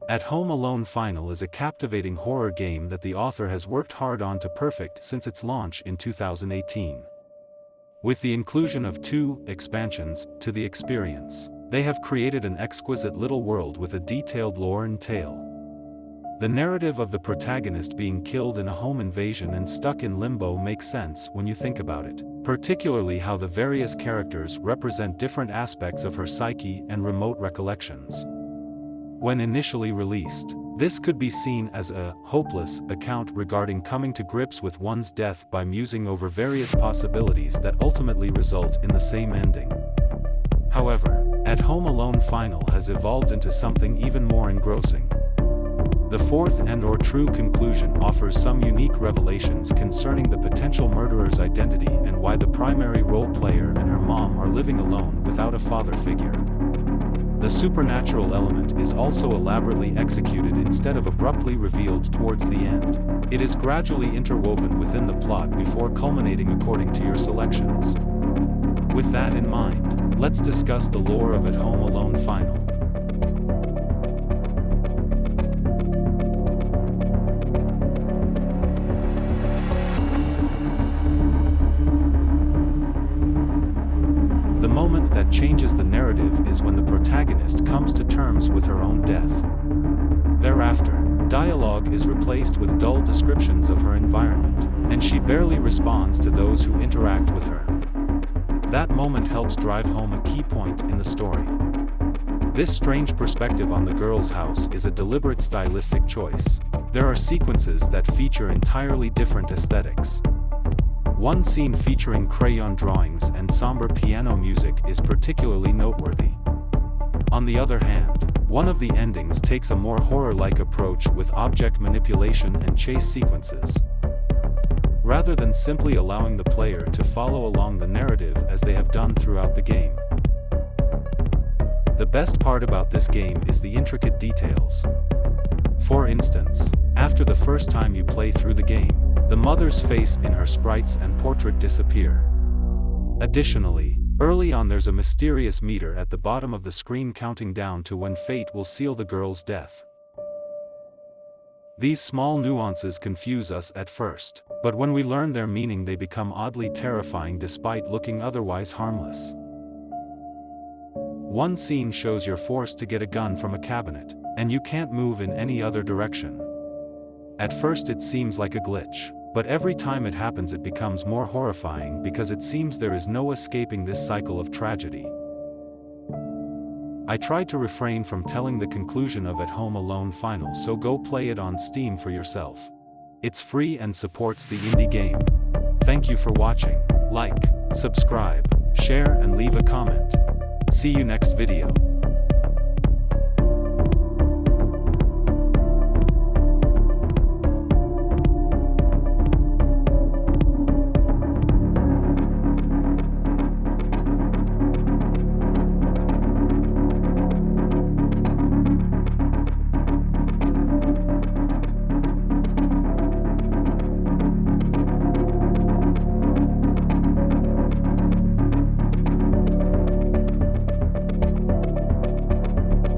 At Home Alone Final is a captivating horror game that the author has worked hard on to perfect since its launch in 2018. With the inclusion of 2 expansions to the experience, they have created an exquisite little world with a detailed lore and tale. The narrative of the protagonist being killed in a home invasion and stuck in limbo makes sense when you think about it, particularly how the various characters represent different aspects of her psyche and remote recollections. When initially released, this could be seen as a hopeless account regarding coming to grips with one's death by musing over various possibilities that ultimately result in the same ending. However, At Home Alone Final has evolved into something even more engrossing. The fourth and/or true conclusion offers some unique revelations concerning the potential murderer's identity and why the primary role player and her mom are living alone without a father figure. The supernatural element is also elaborately executed instead of abruptly revealed towards the end. It is gradually interwoven within the plot before culminating according to your selections. With that in mind, let's discuss the lore of At Home Alone Final. The moment that changes the narrative is when the protagonist comes to terms with her own death. Thereafter, dialogue is replaced with dull descriptions of her environment, and she barely responds to those who interact with her. That moment helps drive home a key point in the story. This strange perspective on the girl's house is a deliberate stylistic choice. There are sequences that feature entirely different aesthetics. One scene featuring crayon drawings and somber piano music is particularly noteworthy. On the other hand, one of the endings takes a more horror-like approach with object manipulation and chase sequences. Rather than simply allowing the player to follow along the narrative as they have done throughout the game. The best part about this game is the intricate details. For instance, after the first time you play through the game, the mother's face in her sprites and portrait disappear. Additionally, early on there's a mysterious meter at the bottom of the screen counting down to when fate will seal the girl's death. These small nuances confuse us at first, but when we learn their meaning they become oddly terrifying despite looking otherwise harmless. One scene shows you're forced to get a gun from a cabinet, and you can't move in any other direction. At first it seems like a glitch, but every time it happens it becomes more horrifying because it seems there is no escaping this cycle of tragedy. I tried to refrain from telling the conclusion of At Home Alone Final, so go play it on Steam for yourself. It's free and supports the indie game. Thank you for watching. Like, subscribe, share and leave a comment. See you next video.